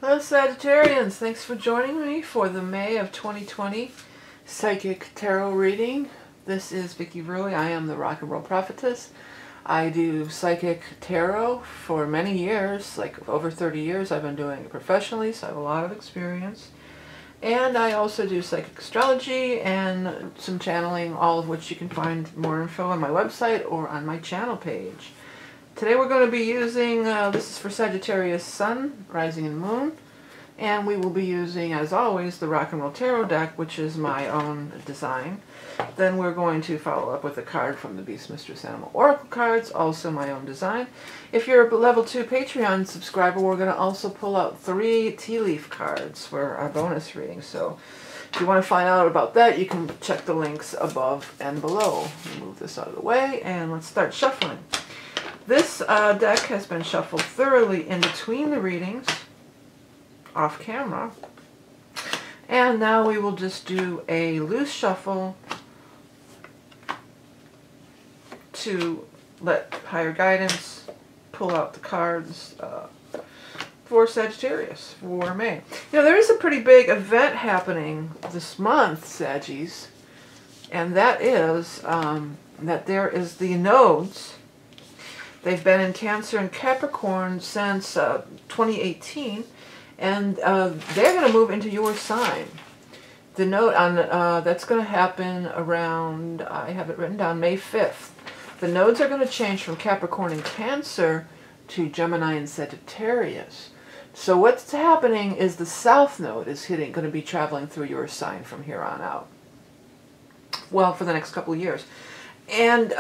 Hello Sagittarians, thanks for joining me for the May of 2020 Psychic Tarot reading. This is Vickieverlie. I am the Rock and Roll Prophetess. I do Psychic Tarot for many years, like over 30 years. I've been doing it professionally, so I have a lot of experience. And I also do Psychic Astrology and some channeling, all of which you can find more info on my website or on my channel page. Today we're going to be using, this is for Sagittarius Sun, Rising and Moon, and we will be using, as always, the Rock and Roll Tarot deck, which is my own design. Then we're going to follow up with a card from the Beast Mistress Animal Oracle cards, also my own design. If you're a level 2 Patreon subscriber, we're going to also pull out 3 tea leaf cards for our bonus reading. So if you want to find out about that, you can check the links above and below. Move this out of the way and let's start shuffling. This deck has been shuffled thoroughly in between the readings, off camera. And now we will just do a loose shuffle to let higher guidance pull out the cards for Sagittarius for May. You know, there is a pretty big event happening this month, Saggies, and that is that there is the nodes. They've been in Cancer and Capricorn since 2018, and they're going to move into your sign. The node on that's going to happen around, I have it written down, May 5th. The nodes are going to change from Capricorn and Cancer to Gemini and Sagittarius. So what's happening is the South Node is going to be traveling through your sign from here on out. Well, for the next couple of years. And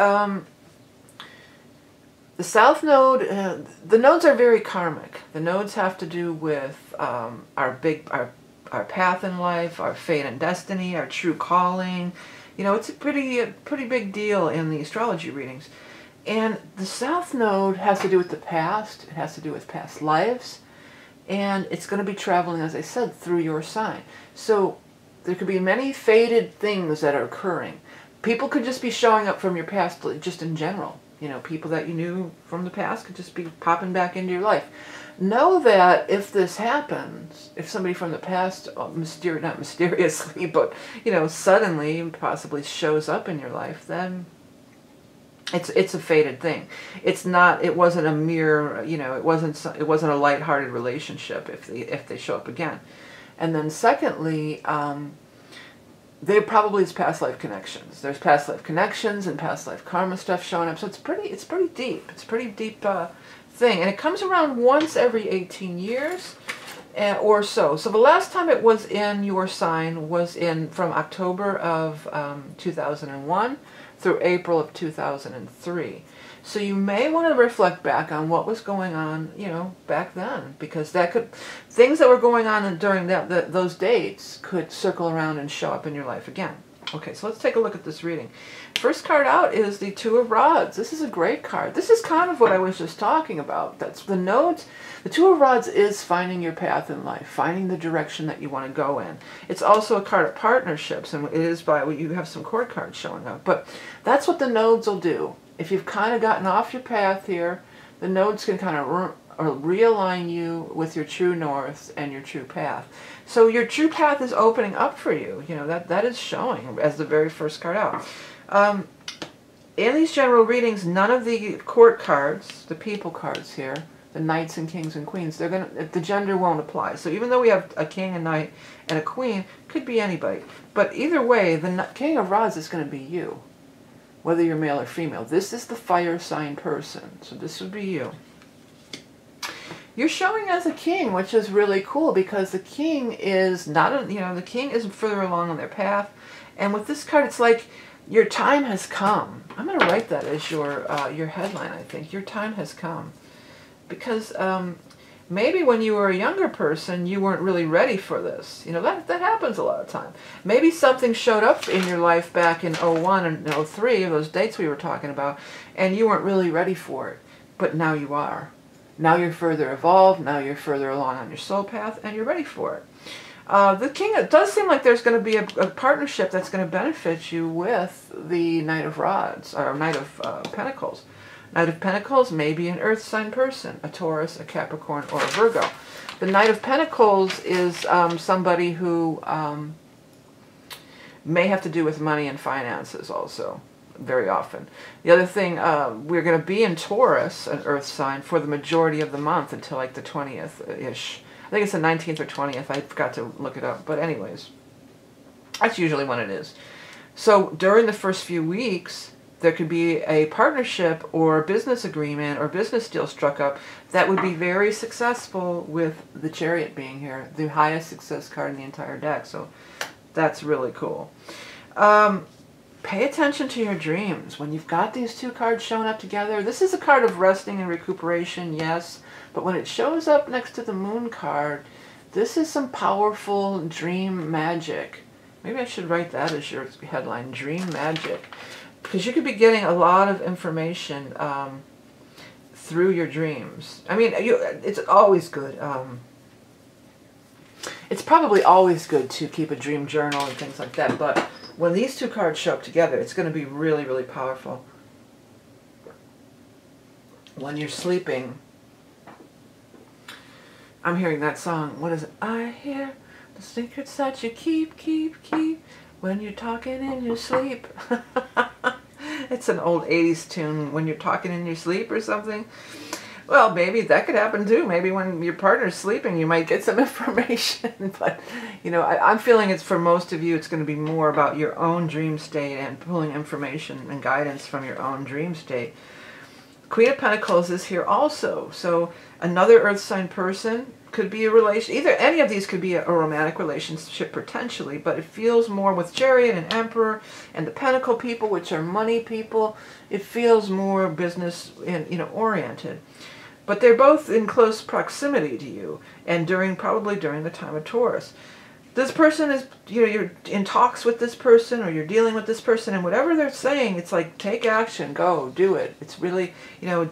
the South Node, the nodes are very karmic. The nodes have to do with our path in life, our fate and destiny, our true calling. You know, it's a pretty big deal in the astrology readings. And the South Node has to do with the past. It has to do with past lives. And it's going to be traveling, as I said, through your sign. So there could be many fated things that are occurring. People could just be showing up from your past just in general. You know, people that you knew from the past could just be popping back into your life. Know that if this happens, if somebody from the past, not mysteriously, but, you know, suddenly possibly shows up in your life, then it's a fated thing. It's not, it wasn't a mere, you know, it wasn't a lighthearted relationship if they show up again. And then secondly, there probably is past life connections. There's past life connections and past life karma stuff showing up. So it's pretty deep. It's a pretty deep thing, and it comes around once every 18 years or so. So the last time it was in your sign was from October of 2001 through April of 2003. So you may want to reflect back on what was going on, you know, back then, because things that were going on during those dates could circle around and show up in your life again. Okay, so let's take a look at this reading. First card out is the Two of Rods. This is a great card. This is kind of what I was just talking about. That's the nodes. The Two of Rods is finding your path in life, finding the direction that you want to go in. It's also a card of partnerships, and it is you have some court cards showing up. But that's what the nodes will do. If you've kind of gotten off your path here, the nodes can kind of realign you with your true north and your true path. So your true path is opening up for you. You know, that is showing as the very first card out. In these general readings, none of the court cards, the people cards here, the knights and kings and queens, the gender won't apply. So even though we have a king, a knight, and a queen, could be anybody. But either way, the King of Rods is going to be you, whether you're male or female. This is the fire sign person, so this would be you. You're showing as a king, which is really cool because the king is not, the king is further along on their path. And with this card, it's like your time has come. I'm going to write that as your headline, I think. Your time has come. Because maybe when you were a younger person, you weren't really ready for this. You know, that happens a lot of time. Maybe something showed up in your life back in 01 and 03, those dates we were talking about, and you weren't really ready for it. But now you are. Now you're further evolved, now you're further along on your soul path, and you're ready for it. The king, it does seem like there's going to be a partnership that's going to benefit you with the Knight of Rods, or Knight of Pentacles. Knight of Pentacles may be an earth sign person, a Taurus, a Capricorn, or a Virgo. The Knight of Pentacles is somebody who may have to do with money and finances also, very often. The other thing, we're going to be in Taurus, an earth sign, for the majority of the month until like the 20th-ish. I think it's the 19th or 20th. I forgot to look it up. But anyways, that's usually when it is. So during the first few weeks, there could be a partnership or business agreement or business deal struck up that would be very successful, with the Chariot being here, the highest success card in the entire deck. So that's really cool. Pay attention to your dreams. When you've got these two cards showing up together, this is a card of resting and recuperation, yes, but when it shows up next to the Moon card, this is some powerful dream magic. Maybe I should write that as your headline, Dream Magic. Because you could be getting a lot of information through your dreams. I mean, it's always good. It's probably always good to keep a dream journal and things like that, but when these two cards show up together, it's going to be really, really powerful. When you're sleeping, I'm hearing that song. What is it? I hear the secrets that you keep when you're talking in your sleep. It's an old 80s tune, when you're talking in your sleep or something. Well, maybe that could happen too. Maybe when your partner's sleeping, you might get some information. But, you know, I'm feeling it's, for most of you, it's going to be more about your own dream state and pulling information and guidance from your own dream state. Queen of Pentacles is here also. So another earth sign person could be a relation. Either any of these could be a romantic relationship potentially, but it feels more with Chariot and Emperor and the Pentacle people, which are money people. It feels more business and, you know, oriented. But they're both in close proximity to you, and probably during the time of Taurus. This person is, you know, you're in talks with this person, or you're dealing with this person, and whatever they're saying, it's like, take action, go, do it. It's really, you know,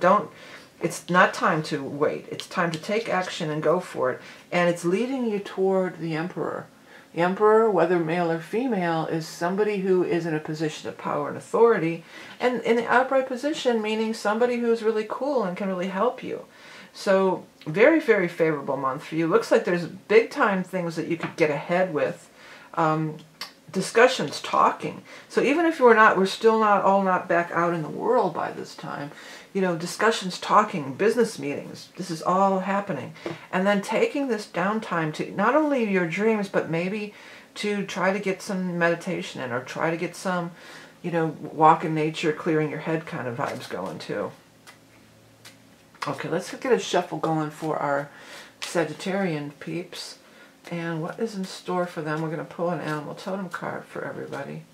it's not time to wait. It's time to take action and go for it. And it's leading you toward the Emperor. The Emperor, whether male or female, is somebody who is in a position of power and authority, and in the upright position, meaning somebody who's really cool and can really help you. So very, very favorable month for you. Looks like there's big time things that you could get ahead with. Discussions, talking. So even if we're still not back out in the world by this time, you know, discussions, talking, business meetings, this is all happening. And then taking this downtime to not only your dreams, but maybe to try to get some meditation in, or try to get some, you know, walk in nature, clearing your head kind of vibes going too. Okay, let's get a shuffle going for our Sagittarian peeps. And what is in store for them? We're going to pull an animal totem card for everybody.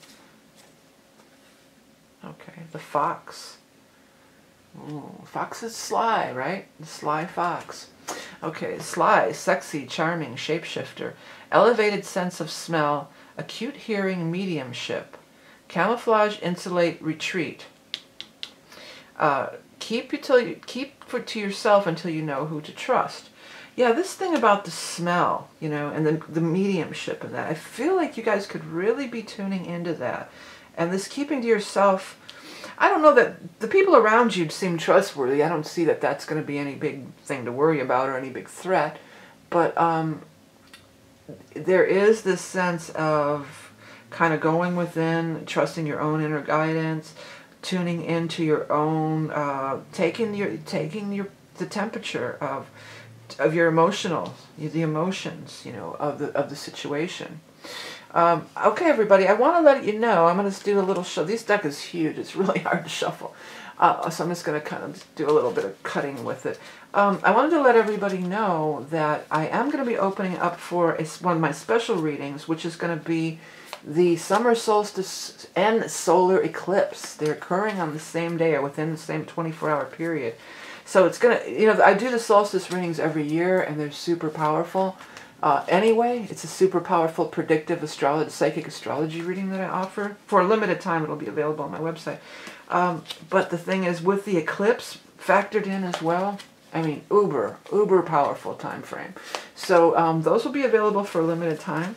Okay, the fox. Ooh, fox is sly, right? The sly fox. Okay, sly, sexy, charming, shapeshifter, elevated sense of smell, acute hearing, mediumship, camouflage, insulate, retreat. Keep to yourself until you know who to trust. Yeah, this thing about the smell, you know, and the mediumship and that, I feel like you guys could really be tuning into that. And this keeping to yourself, I don't know that the people around you seem trustworthy. I don't see that that's going to be any big thing to worry about or any big threat. But there is this sense of kind of going within, trusting your own inner guidance, tuning into your own, taking the temperature of your the emotions, you know, of the situation. Okay, everybody, I want to let you know, I'm going to do a little show. This deck is huge. It's really hard to shuffle. So I'm just going to kind of do a little bit of cutting with it. I wanted to let everybody know that I am going to be opening up for one of my special readings, which is going to be the summer solstice and solar eclipse. They're occurring on the same day or within the same 24-hour period. So it's going to, you know, I do the solstice readings every year, and they're super powerful. Anyway, it's a super powerful predictive astrology, psychic astrology reading that I offer. For a limited time, it'll be available on my website. But the thing is, with the eclipse factored in as well, I mean, uber powerful time frame. So those will be available for a limited time.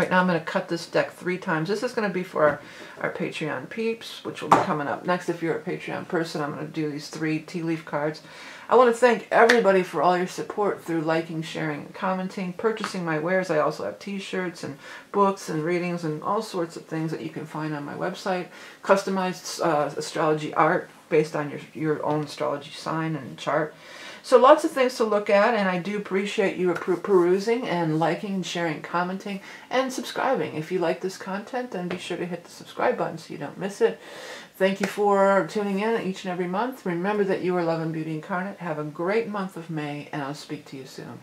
Right now I'm going to cut this deck 3 times. This is going to be for our Patreon peeps, which will be coming up next. If you're a Patreon person, I'm going to do these 3 tea leaf cards. I want to thank everybody for all your support through liking, sharing, and commenting, purchasing my wares. I also have t-shirts and books and readings and all sorts of things that you can find on my website. Customized astrology art based on your own astrology sign and chart. So lots of things to look at, and I do appreciate you perusing and liking and sharing, commenting, and subscribing. If you like this content, then be sure to hit the subscribe button so you don't miss it. Thank you for tuning in each and every month. Remember that you are Love and Beauty Incarnate. Have a great month of May, and I'll speak to you soon.